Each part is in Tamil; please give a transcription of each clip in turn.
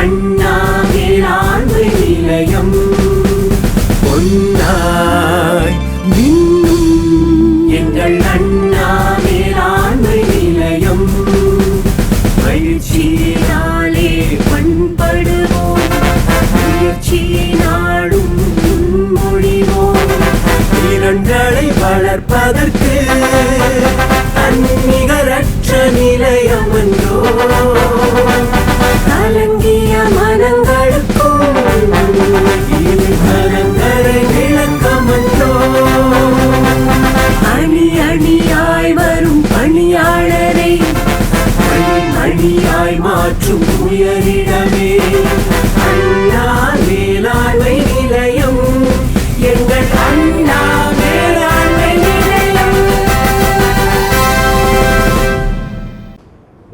அண்ணா வேளாண்மை நிலையம் பொன்னாய் மின்னும் எங்கள் அண்ணா வேளாண்மை நிலையம். மகிழ்ச்சியினாலே பண்படுவோம், முயற்சியை நாடும் முன்மொழிவோம். திறன்களை வளர்ப்பதற்கு தன்னிகரற்ற நிலையம் என்றோ, கலங்கிய மனங்களுக்கும் கரங்களை விளக்கம் என்றோ. அணி அணியாய் வரும் பணியாளரை மணியாய் மாற்றும் உயரிடமே அண்ணா வேளாண்மை நிலையம், எங்கள் அண்ணா வேளாண்மை நிலையம்.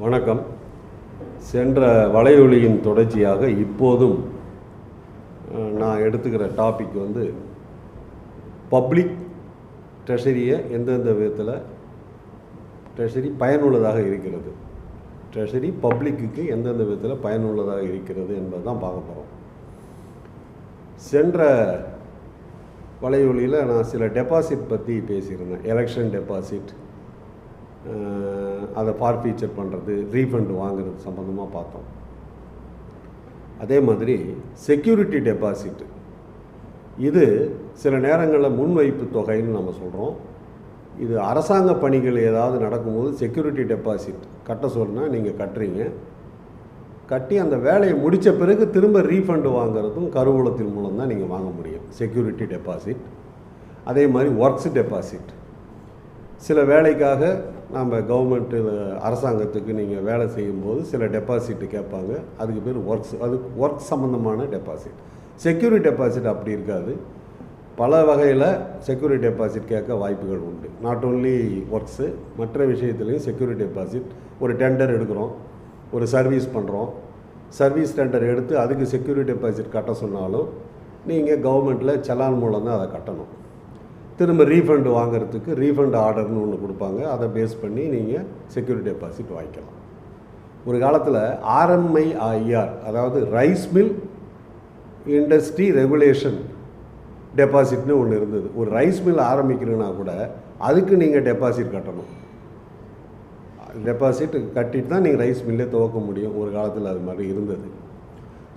வணக்கம். சென்ற வலையொலியின் தொடர்ச்சியாக இப்போதும் நான் எடுத்துக்கிற டாபிக் பப்ளிக் ட்ரெஷரியை எந்தெந்த விதத்தில் ட்ரெஷரி பயனுள்ளதாக இருக்கிறது, ட்ரெஷரி பப்ளிக்கு எந்தெந்த விதத்தில் பயனுள்ளதாக இருக்கிறது என்பது தான் பார்க்க போகிறோம். சென்ற வலையொலியில் நான் சில டெபாசிட் பற்றி பேசியிருந்தேன். எலெக்ஷன் டெபாசிட், அதை ஃபார்ஃபீச்சர் பண்ணுறது, ரீஃபண்ட் வாங்குறது சம்மந்தமாக பார்த்தோம். அதே மாதிரி செக்யூரிட்டி டெபாசிட், இது சில நேரங்களில் முன்வைப்பு தொகைன்னு நம்ம சொல்கிறோம். இது அரசாங்க பணிகள் ஏதாவது நடக்கும்போது செக்யூரிட்டி டெபாசிட் கட்ட சொன்னால் நீங்கள் கட்டுறீங்க. கட்டி அந்த வேலையை முடித்த பிறகு திரும்ப ரீஃபண்டு வாங்குறதும் கருவூலத்தின் மூலம் தான் நீங்கள் வாங்க முடியும், செக்யூரிட்டி டெபாசிட். அதே மாதிரி ஒர்க்ஸ் டெபாசிட், சில வேலைக்காக நம்ம கவர்மெண்ட்டு அரசாங்கத்துக்கு நீங்கள் வேலை செய்யும்போது சில டெபாசிட்டு கேட்பாங்க, அதுக்கு பேர் ஒர்க்ஸ், அது ஒர்க் சம்மந்தமான டெபாசிட். செக்யூரிட்டி டெபாசிட் அப்படி இருக்காது, பல வகையில் செக்யூரிட்டி டெபாசிட் கேட்க வாய்ப்புகள் உண்டு. நாட் ஓன்லி ஒர்க்ஸு, மற்ற விஷயத்துலையும் செக்யூரிட்டி டெபாசிட். ஒரு டெண்டர் எடுக்கிறோம், ஒரு சர்வீஸ் பண்ணுறோம், சர்வீஸ் டெண்டர் எடுத்து அதுக்கு செக்யூரிட்டி டெபாசிட் கட்ட சொன்னாலும் நீங்கள் கவர்மெண்ட்டில் செலான் மூலம் தான் அதை கட்டணும். திரும்ப ரீஃபண்டு வாங்கிறதுக்கு ரீஃபண்ட் ஆர்டர்னு ஒன்று கொடுப்பாங்க, அதை பேஸ் பண்ணி நீங்கள் செக்யூரிட்டி டெபாசிட் வாங்கிக்கலாம். ஒரு காலத்தில் RMIR, அதாவது ரைஸ் மில் இண்டஸ்ட்ரி ரெகுலேஷன் டெபாசிட்னு ஒன்று இருந்தது. ஒரு ரைஸ் மில் ஆரம்பிக்கணுன்னா கூட அதுக்கு நீங்கள் டெபாசிட் கட்டணும். டெபாசிட் கட்டிட்டு தான் நீங்கள் ரைஸ் மில்லே துவக்க முடியும். ஒரு காலத்தில் அது மாதிரி இருந்தது.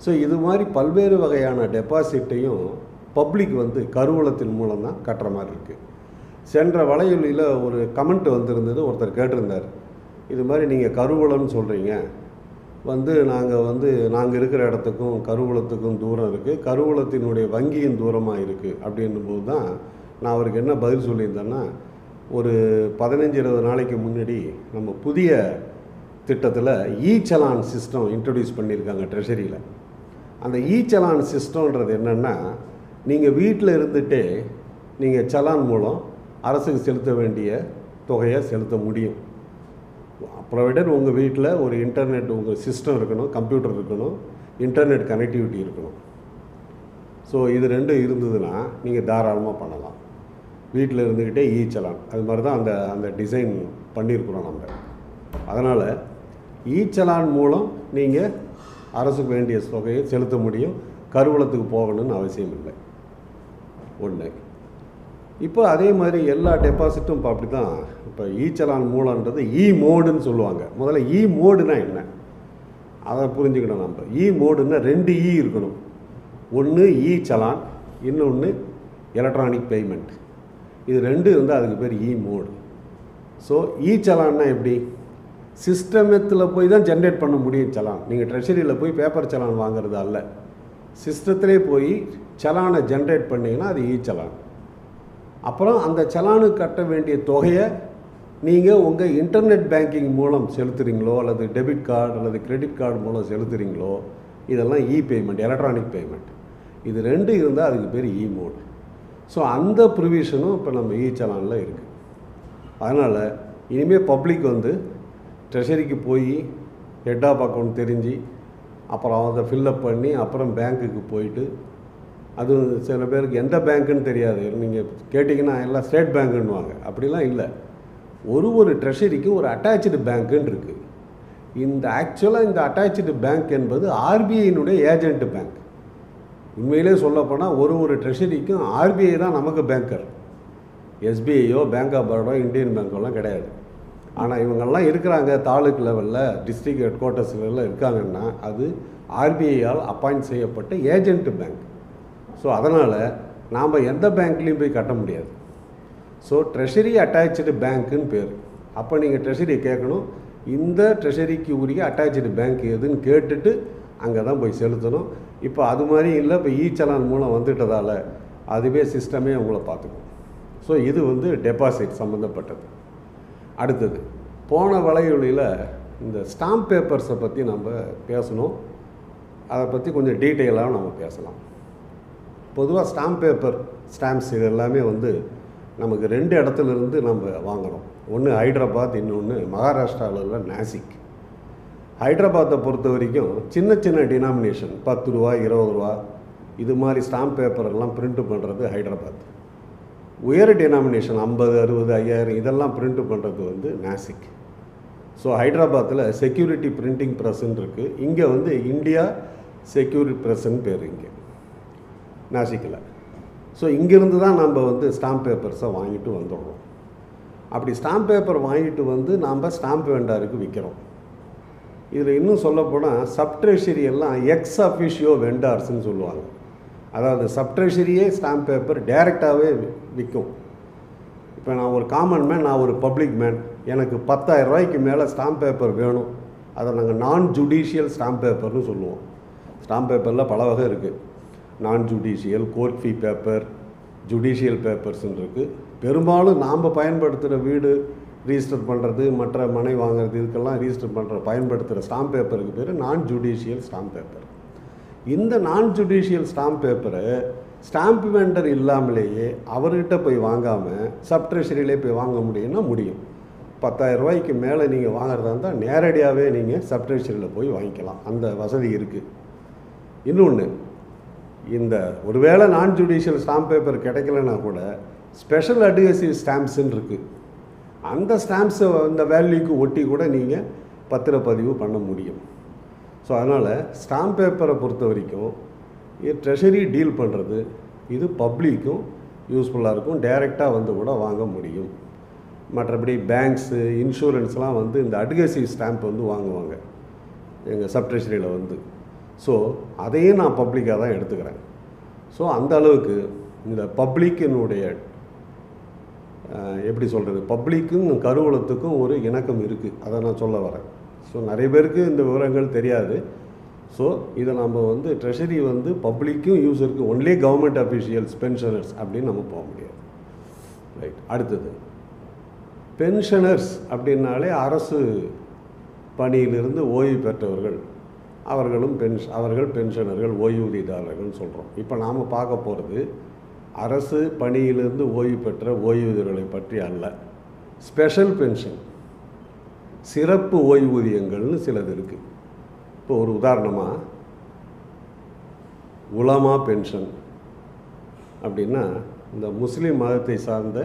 ஸோ இது மாதிரி பல்வேறு வகையான டெபாசிட்டையும் பப்ளிக் கருவூலத்தின் மூலம் தான் கட்டுற மாதிரி இருக்குது. சென்ற வலையொலியில் ஒரு கமெண்ட் வந்திருந்தது, ஒருத்தர் கேட்டிருந்தார், இது மாதிரி நீங்கள் கருவூலம்னு சொல்கிறீங்க, நாங்கள் இருக்கிற இடத்துக்கும் கருவூலத்துக்கும் தூரம் இருக்குது, கருவூலத்தினுடைய வங்கியின் தூரமாக இருக்குது அப்படின்னும்போது தான் நான் அவருக்கு என்ன பதில் சொல்லியிருந்தேன்னா, ஒரு 15-20 நாளைக்கு முன்னாடி நம்ம புதிய திட்டத்தில் சலான் சிஸ்டம் இன்ட்ரடியூஸ் பண்ணியிருக்காங்க ட்ரெஷரியில். அந்த சலான் சிஸ்டம்ன்றது என்னென்னா, நீங்கள் வீட்டில் இருந்துகிட்டே நீங்கள் சலான் மூலம் அரசுக்கு செலுத்த வேண்டிய தொகையை செலுத்த முடியும். ப்ரொவைடர் உங்கள் வீட்டில் ஒரு இன்டர்நெட், உங்கள் சிஸ்டம் இருக்கணும், கம்ப்யூட்டர் இருக்கணும், இன்டர்நெட் கனெக்டிவிட்டி இருக்கணும். ஸோ இது ரெண்டும் இருந்ததுன்னா நீங்கள் தாராளமாக பண்ணலாம், வீட்டில் இருந்துக்கிட்டே சலான். அது மாதிரி தான் அந்த டிசைன் பண்ணியிருக்கிறோம் நம்ம. அதனால் சலான் மூலம் நீங்கள் அரசுக்கு வேண்டிய தொகையை செலுத்த முடியும், கருவூலத்துக்கு போகணும்னு அவசியம் இல்லை. ஒன்று. இப்போ அதே மாதிரி எல்லா டெபாசிட்டும் இப்போ அப்படி தான். இப்போ சலான் மூலன்றது மோடுன்னு சொல்லுவாங்க. முதல்ல மோடுனா என்ன அதை புரிஞ்சுக்கணும் நம்ம. மோடுன்னா 2 இருக்கணும். ஒன்று சலான், இன்னொன்று எலக்ட்ரானிக் பேமெண்ட். இது 2 இருந்தால் அதுக்கு பேர் மோடு. ஸோ சலான்னா எப்படி, சிஸ்டமத்தில் போய் தான் ஜென்ரேட் பண்ண முடியும் சலான். நீங்கள் ட்ரெஷரியில் போய் பேப்பர் சலான் வாங்குறது அல்ல, சிஸ்டத்திலே போய் சலானை ஜென்ரேட் பண்ணிங்கன்னா அது சலான். அப்புறம் அந்த சலானுக்கு கட்ட வேண்டிய தொகையை நீங்கள் உங்கள் இன்டர்நெட் பேங்கிங் மூலம் செலுத்துகிறீங்களோ, அல்லது டெபிட் கார்டு அல்லது கிரெடிட் கார்டு மூலம் செலுத்துகிறீங்களோ, இதெல்லாம் பேமெண்ட், எலக்ட்ரானிக் பேமெண்ட். இது 2 இருந்தால் அதுக்கு பேர் மோடு. ஸோ அந்த ப்ரிவிஷனும் இப்போ நம்ம சலானில் இருக்குது. அதனால் இனிமேல் பப்ளிக் ட்ரெஷரிக்கு போய் ஹெட் ஆஃப் அக்கௌண்ட் தெரிஞ்சு அப்புறம் அதை ஃபில்லப் பண்ணி அப்புறம் பேங்க்குக்கு போயிட்டு, அதுவும் சில பேருக்கு எந்த பேங்க்குன்னு தெரியாது. நீங்கள் கேட்டிங்கன்னா எல்லாம் ஸ்டேட் பேங்க்குன்னுவாங்க. அப்படிலாம் இல்லை. ஒரு ட்ரெஷரிக்கு ஒரு அட்டாச்சு பேங்க்குன்னு இருக்குது. இந்த ஆக்சுவலாக இந்த அட்டாச்சு பேங்க் என்பது ஆர்பிஐனுடைய ஏஜென்ட் பேங்க். உண்மையிலே சொல்லப்போனால் ஒரு ட்ரெஷரிக்கும் ஆர்பிஐ தான் நமக்கு பேங்கர். எஸ்பிஐயோ, பேங்க் ஆஃப் பரோடா, இந்தியன் பேங்கோலாம் கிடையாது. ஆனால் இவங்கெல்லாம் இருக்கிறாங்க தாலுக் லெவலில், டிஸ்ட்ரிக்ட் ஹெட் குவார்ட்டர்ஸ் லெவலில் இருக்காங்கன்னா அது ஆர்பிஐயால் அப்பாயிண்ட் செய்யப்பட்ட ஏஜென்ட் பேங்க். ஸோ அதனால் நாம் எந்த பேங்க்லேயும் போய் கட்ட முடியாது. ஸோ ட்ரெஷரி அட்டாச்சு பேங்க்குன்னு பேர். அப்போ நீங்கள் ட்ரெஷரி கேட்கணும், இந்த ட்ரெஷரிக்கு உரிய அட்டாச்சு பேங்க் எதுன்னு கேட்டுட்டு அங்கே தான் போய் செலுத்தணும். இப்போ அது மாதிரி இல்லை, இப்போ சலான் மூலம் வந்துட்டதால் அதுவே சிஸ்டமே உங்களை பார்த்துக்கும். ஸோ இது டெபாசிட் சம்மந்தப்பட்டது. அடுத்தது போன வலையொலியில் இந்த ஸ்டாம்ப் பேப்பர்ஸை பற்றி நம்ம பேசணும். அதை பற்றி கொஞ்சம் டீட்டெயிலாக நம்ம பேசலாம். பொதுவாக ஸ்டாம்ப் பேப்பர், ஸ்டாம்ப்ஸ் இது எல்லாமே நமக்கு 2 இடத்துலேருந்து நம்ம வாங்குகிறோம். ஒன்று ஹைதராபாத், இன்னொன்று மகாராஷ்டிராவில் உள்ள நாசிக். ஹைதராபாத்தை பொறுத்த வரைக்கும் சின்ன சின்ன டினாமினேஷன் 10 ரூபா, 20 ரூபா இது மாதிரி ஸ்டாம்ப் பேப்பரெல்லாம் பிரிண்ட் பண்ணுறது ஹைதராபாத். உயர் டினாமினேஷன் 50, 60, 5000 இதெல்லாம் பிரிண்ட் பண்ணுறது நாசிக். ஸோ ஹைதராபாத்தில் செக்யூரிட்டி பிரிண்டிங் ப்ரெஸ்ன்னு இருக்குது. இங்கே இந்தியா செக்யூரிட்டி ப்ரெஸ்ன்னு பேர் இங்கே நாசிக்கில். ஸோ இங்கேருந்து தான் நம்ம ஸ்டாம்ப் பேப்பர்ஸை வாங்கிட்டு வந்துடுறோம். அப்படி ஸ்டாம்ப் பேப்பர் வாங்கிட்டு நாம் ஸ்டாம்ப் வெண்டாருக்கு விற்கிறோம். இதில் இன்னும் சொல்லப்போனால் சப்ட்ரெஷரி எல்லாம் எக்ஸ் அஃபிஷியோ வெண்டார்ஸ்ன்னு சொல்லுவாங்க. அதாவது சப்ட்ரெஷரியே ஸ்டாம்ப் பேப்பர் டைரெக்டாகவே விற்கும். இப்போ நான் ஒரு காமன் மேன், நான் ஒரு பப்ளிக் மேன், எனக்கு 10,000 ரூபாய்க்கு மேலே ஸ்டாம்ப் பேப்பர் வேணும். அதை நாங்கள் நான் ஜுடிஷியல் ஸ்டாம்ப் பேப்பர்னு சொல்லுவோம். ஸ்டாம்ப் பேப்பரில் பல வகை இருக்குது. நான் judicial, court fee paper, judicial பேப்பர்ஸ்ன்னு இருக்குது. பெரும்பாலும் நாம் பயன்படுத்துகிற வீடு ரிஜிஸ்டர் பண்ணுறது, மற்ற மனை வாங்குறது, இதுக்கெல்லாம் ரிஜிஸ்டர் பயன்படுத்துகிற ஸ்டாம்ப் பேப்பருக்கு பேர் நான் ஜுடிஷியல் ஸ்டாம்ப் பேப்பர். இந்த நான் ஜுடிஷியல் ஸ்டாம்ப் பேப்பரை ஸ்டாம்ப் வெண்டர் இல்லாமலேயே அவர்கிட்ட போய் வாங்காமல் சப்ட்ரெஷரியிலே போய் வாங்க முடியும்னா முடியும். 10,000 ரூபாய்க்கு மேலே நீங்கள் வாங்குறதா இருந்தால் நேரடியாகவே நீங்கள் சப்ட்ரெஷரியில் போய் வாங்கிக்கலாம். அந்த வசதி இருக்குது. இன்னொன்று, இந்த ஒருவேளை நான் ஜுடிஷியல் ஸ்டாம்ப் பேப்பர் கிடைக்கலன்னா கூட ஸ்பெஷல் அட்ஹெசிவ் ஸ்டாம்ப்ஸ்ன்னு இருக்குது. அந்த ஸ்டாம்ப்ஸை அந்த வேல்யூக்கு ஒட்டி கூட நீங்கள் பத்திரப்பதிவு பண்ண முடியும். ஸோ அதனால் ஸ்டாம்ப் பேப்பரை பொறுத்த வரைக்கும் ட்ரெஷரி டீல் பண்ணுறது இது பப்ளிக்கும் யூஸ்ஃபுல்லாக இருக்கும். டைரெக்டாக கூட வாங்க முடியும். மற்றபடி பேங்க்ஸு, இன்சூரன்ஸ்லாம் இந்த அட்ஹெசிவ் ஸ்டாம்ப் வாங்குவாங்க எங்கள் சப்ட்ரெஷரியில் ஸோ அதையும் நான் பப்ளிக்காக தான் எடுத்துக்கிறேன். ஸோ அந்த அளவுக்கு இந்த பப்ளிக்கினுடைய எப்படி சொல்கிறது, பப்ளிக்கும் கருவூலத்துக்கும் ஒரு இணக்கம் இருக்குது. அதை நான் சொல்ல வரேன். ஸோ நிறைய பேருக்கு இந்த விவரங்கள் தெரியாது. ஸோ இதை நம்ம ட்ரெஷரி பப்ளிக்கும் யூஸருக்கும் ஒன்லி கவர்மெண்ட் அஃபிஷியல்ஸ், பென்ஷனர்ஸ் அப்படின்னு நம்ம போக முடியாது. ரைட். அடுத்தது பென்ஷனர்ஸ் அப்படின்னாலே அரசு பணியிலிருந்து ஓய்வு பெற்றவர்கள், அவர்கள் பென்ஷனர்கள், ஓய்வூதியதாரர்கள்னு சொல்கிறோம். இப்போ நாம் பார்க்க போகிறது அரசு பணியிலிருந்து ஓய்வு பெற்ற ஓய்வூதியர்களை பற்றி அல்ல. ஸ்பெஷல் பென்ஷன், சிறப்பு ஓய்வூதியங்கள்னு சிலது இருக்குது. இப்போ ஒரு உதாரணமாக உலமா பென்ஷன் அப்படின்னா இந்த முஸ்லீம் மதத்தை சார்ந்த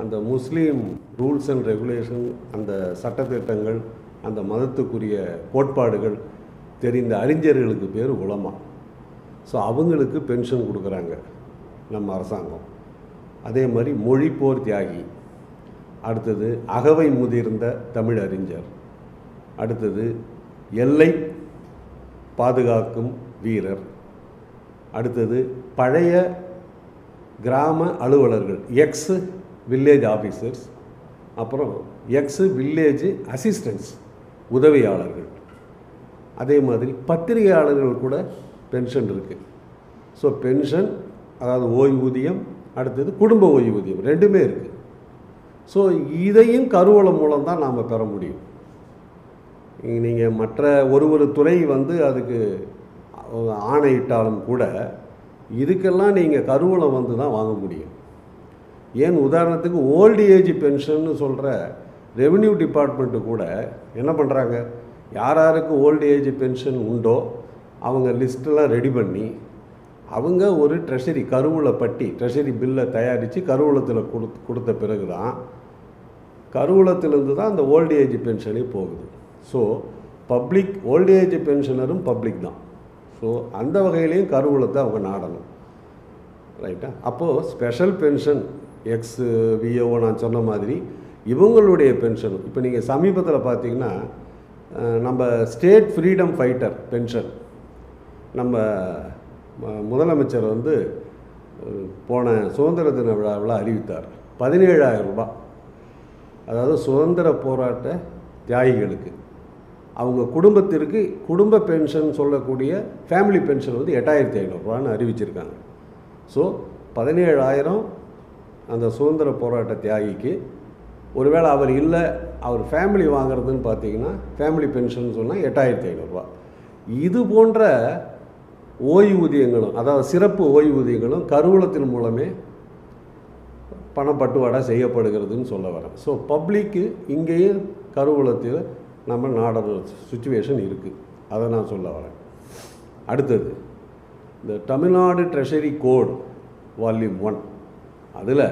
அந்த முஸ்லீம் ரூல்ஸ் அண்ட் ரெகுலேஷன், அந்த சட்டத்திட்டங்கள், அந்த மதத்துக்குரிய கோட்பாடுகள் தெரிந்த அறிஞர்களுக்கு பேர் உலமா. ஸோ அவங்களுக்கு பென்ஷன் கொடுக்குறாங்க நம்ம அரசாங்கம். அதே மாதிரி மொழிப்போர் தியாகி, அடுத்தது அகவை முதிர்ந்த தமிழ் அறிஞர், அடுத்தது எல்லை பாதுகாக்கும் வீரர், அடுத்தது பழைய கிராம அலுவலர்கள், எக்ஸ் வில்லேஜ் ஆஃபீஸர்ஸ், அப்புறம் எக்ஸ் வில்லேஜ் அசிஸ்டன்ட்ஸ், உதவியாளர்கள். அதே மாதிரி பத்திரிகையாளர்கள் கூட பென்ஷன் இருக்குது. ஸோ பென்ஷன் அதாவது ஓய்வூதியம், அடுத்தது குடும்ப ஓய்வூதியம், ரெண்டுமே இருக்குது. ஸோ இதையும் கருவூலம் மூலம் தான் நாம் பெற முடியும். நீங்கள் மற்ற ஒரு துறை அதுக்கு ஆணையிட்டாலும் கூட இதுக்கெல்லாம் நீங்கள் கருவூலம் தான் வாங்க முடியும். ஏன் உதாரணத்துக்கு ஓல்டு ஏஜ் பென்ஷன்னு சொல்கிற ரெவென்யூ டிபார்ட்மெண்ட்டு கூட என்ன பண்ணுறாங்க, யாருக்கு ஓல்டு ஏஜ் பென்ஷன் உண்டோ அவங்க லிஸ்ட்டெல்லாம் ரெடி பண்ணி அவங்க ஒரு ட்ரெஷரி கருவூல பட்டி, ட்ரெஷரி பில்லை தயாரித்து கருவூலத்தில் கொடுத்த பிறகு தான் கருவூலத்திலேருந்து தான் அந்த ஓல்டு ஏஜ் பென்ஷனே போகுது. ஸோ பப்ளிக் ஓல்டேஜ் பென்ஷனரும் பப்ளிக் தான். ஸோ அந்த வகையிலையும் கருவூலத்தை அவங்க நாடணும். ரைட்டா? அப்போது ஸ்பெஷல் பென்ஷன் எக்ஸ் விஓ நான் சொன்ன மாதிரி இவங்களுடைய பென்ஷன் இப்போ நீங்கள் சமீபத்தில் பார்த்தீங்கன்னா நம்ம ஸ்டேட் ஃப்ரீடம் ஃபைட்டர் பென்ஷன் நம்ம முதலமைச்சர் வந்து போன சுதந்திர தின விழாவில் அறிவித்தார். 17,000 ரூபாய். அதாவது சுதந்திர போராட்ட தியாகிகளுக்கு அவங்க குடும்பத்திற்கு குடும்ப பென்ஷன் சொல்லக்கூடிய ஃபேமிலி பென்ஷன் வந்து 8,500 ரூபான்னு அறிவிச்சிருக்காங்க. ஸோ 17,000 அந்த சுதந்திர போராட்ட தியாகிக்கு. ஒருவேளை அவர் இல்லை, அவர் ஃபேமிலி வாங்குறதுன்னு பார்த்தீங்கன்னா ஃபேமிலி பென்ஷன் சொன்னால் 8,500 ரூபா. இது போன்ற ஓய்வூதியங்களும், அதாவது சிறப்பு ஓய்வூதியங்களும் கருவூலத்தின் மூலமே பணப்பட்டுவாடா செய்யப்படுகிறதுன்னு சொல்ல வரேன். ஸோ பப்ளிக்கு இங்கேயும் கருவூலத்தில் நம்ம நாடுற சுச்சுவேஷன் இருக்குது. அதை நான் சொல்ல வரேன். அடுத்தது இந்த தமிழ்நாடு ட்ரெஷரி கோட் வால்யூம் 1 அதில்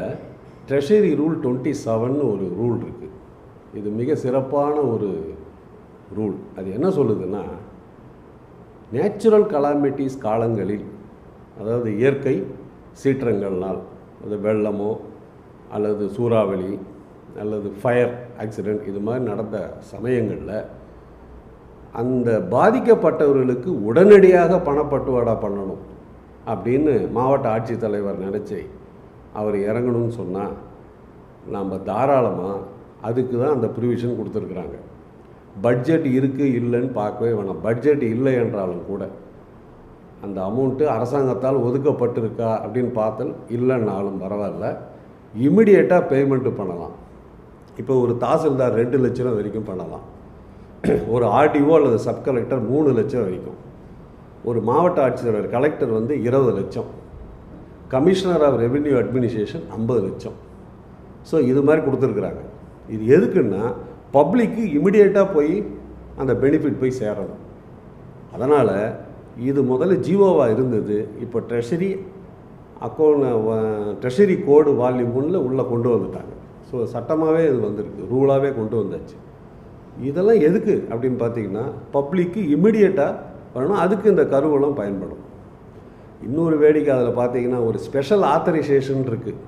ட்ரெஷரி ரூல் 27 ஒரு ரூல் இருக்குது. இது மிக சிறப்பான ஒரு ரூல். அது என்ன சொல்லுதுன்னா, நேச்சுரல் கலாமிட்டிஸ் காலங்களில், அதாவது இயற்கை சீற்றங்கள்னால், அது வெள்ளமோ அல்லது சூறாவளி அல்லது ஃபயர் ஆக்சிடெண்ட் இது மாதிரி நடந்த சமயங்களில் அந்த பாதிக்கப்பட்டவர்களுக்கு உடனடியாக பணப்பட்டுவாடா பண்ணணும் அப்படின்னு மாவட்ட ஆட்சித்தலைவர் நினச்சி அவர் இறங்கணும்னு சொன்னால் நம்ம தாராளமாக அதுக்கு தான் அந்த ப்ரிவிஷன் கொடுத்துருக்குறாங்க. பட்ஜெட் இருக்குது இல்லைன்னு பார்க்கவே வேணாம். பட்ஜெட் இல்லை என்றாலும் கூட அந்த அமௌண்ட்டு அரசாங்கத்தால் ஒதுக்கப்பட்டிருக்கா அப்படின்னு பார்த்தால் இல்லைன்னாலும் பரவாயில்ல, இமிடியேட்டாக பேமெண்ட்டு பண்ணலாம். இப்போ ஒரு தாசில்தார் 2 லட்சம் வரைக்கும் பண்ணலாம். ஒரு ஆர்டிஓ அல்லது சப் கலெக்டர் 3 லட்சம் வரைக்கும். ஒரு மாவட்ட ஆட்சித்தலைவர் கலெக்டர் வந்து 20 லட்சம். கமிஷனர் ஆஃப் ரெவென்யூ அட்மினிஸ்ட்ரேஷன் 50 லட்சம். ஸோ இது மாதிரி கொடுத்துருக்குறாங்க. இது எதுக்குன்னா பப்ளிக்கு இமிடியேட்டாக போய் அந்த பெனிஃபிட் போய் சேரணும். அதனால் இது முதல்ல ஜிஓவாக இருந்தது. இப்போ ட்ரெஷரி கோடு வால்யூம் 1 உள்ளே கொண்டு வந்துட்டாங்க. ஸோ சட்டமாகவே இது வந்திருக்கு, ரூலாகவே கொண்டு வந்தாச்சு. இதெல்லாம் எதுக்கு அப்படின்னு பார்த்தீங்கன்னா பப்ளிக்கு இமிடியேட்டாக வரணும். அதுக்கு இந்த கருவூலம் பயன்படும். இன்னொரு வேடிக்கை அதில் பார்த்தீங்கன்னா ஒரு ஸ்பெஷல் ஆத்தரைசேஷன் இருக்குது.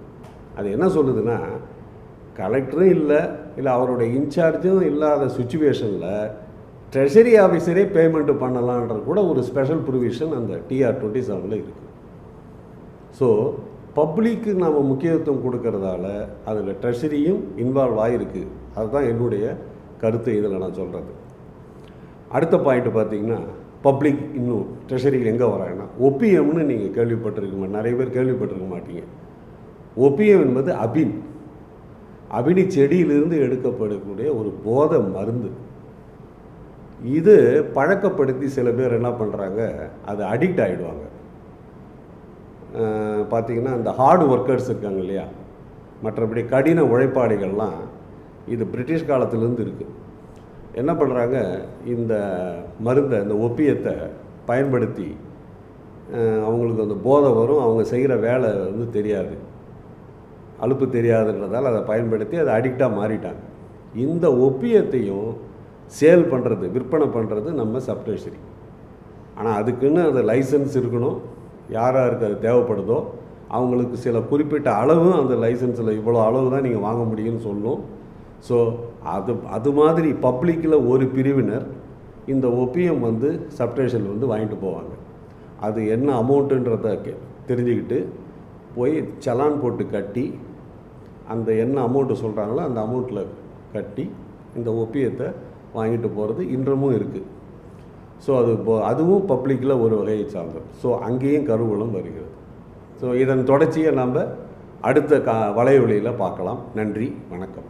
அது என்ன சொல்லுதுன்னா, கலெக்டரும் இல்லை அவருடைய இன்சார்ஜும் இல்லாத சுச்சுவேஷனில் ட்ரெஷரி ஆஃபீஸரே பேமெண்ட்டு பண்ணலான்ற கூட ஒரு ஸ்பெஷல் ப்ரொவிஷன் அந்த TR 27 இருக்குது. ஸோ பப்ளிக்கு நாம் முக்கியத்துவம் கொடுக்கறதால அதில் ட்ரெஷரியும் இன்வால்வ் ஆகிருக்கு. அதுதான் என்னுடைய கருத்து இதில் நான் சொல்கிறது. அடுத்த பாயிண்ட் பார்த்திங்கன்னா, பப்ளிக் இன்னும் ட்ரெஷரிக்கு எங்கே வராங்கன்னா ஒப்பியம்னு நீங்கள் கேள்விப்பட்டிருக்க நிறைய பேர் கேள்விப்பட்டிருக்க மாட்டீங்க. ஒப்பியம் என்பது அபினி செடியிலிருந்து எடுக்கப்படக்கூடிய ஒரு போதை மருந்து. இது பழக்கப்படுத்தி சில பேர் என்ன பண்ணுறாங்க, அது அடிக்ட் ஆகிடுவாங்க. பார்த்திங்கன்னா இந்த ஹார்டு ஒர்க்கர்ஸ் இருக்காங்க இல்லையா, மற்றபடி கடின உழைப்பாளிகள்லாம் இது பிரிட்டிஷ் காலத்திலேருந்து இருக்குது. என்ன பண்ணுறாங்க, இந்த மருந்தை இந்த ஒப்பியத்தை பயன்படுத்தி அவங்களுக்கு அந்த போதை வரும். அவங்க செய்கிற வேலை வந்து தெரியாது, அலுப்பு தெரியாதுன்றதால் அதை பயன்படுத்தி அதை அடிக்டாக மாறிட்டாங்க. இந்த ஒப்பியத்தையும் சேல் பண்ணுறது, விற்பனை பண்ணுறது நம்ம சப்ட்ரெஷரி. ஆனால் அதுக்குன்னு அது லைசன்ஸ் இருக்கணும். யாருக்கு அது தேவைப்படுதோ அவங்களுக்கு சில குறிப்பிட்ட அளவு அந்த லைசன்ஸில் இவ்வளோ அளவு தான் நீங்கள் வாங்க முடியும்னு சொல்லணும். ஸோ அது மாதிரி பப்ளிக்கில் ஒரு பிரிவினர் இந்த ஒப்பியம் வந்து சப்ட்ரெஷரியில் வந்து வாங்கிட்டு போவாங்க. அது என்ன அமௌண்ட்டுன்றதை தெரிஞ்சுக்கிட்டு போய் சலான் போட்டு கட்டி அந்த என்ன அமௌண்ட்டு சொல்கிறாங்களோ அந்த அமௌண்ட்டில் கட்டி இந்த ஒப்பியத்தை வாங்கிட்டு போகிறது இன்றமும் இருக்குது. ஸோ அதுவும் பப்ளிக்கில் ஒரு வகையை சார்ந்தது. ஸோ அங்கேயும் கருவூலம் வருகிறது. ஸோ இதன் தொடர்ச்சியை நம்ம அடுத்த வலையொலியில் பார்க்கலாம். நன்றி, வணக்கம்.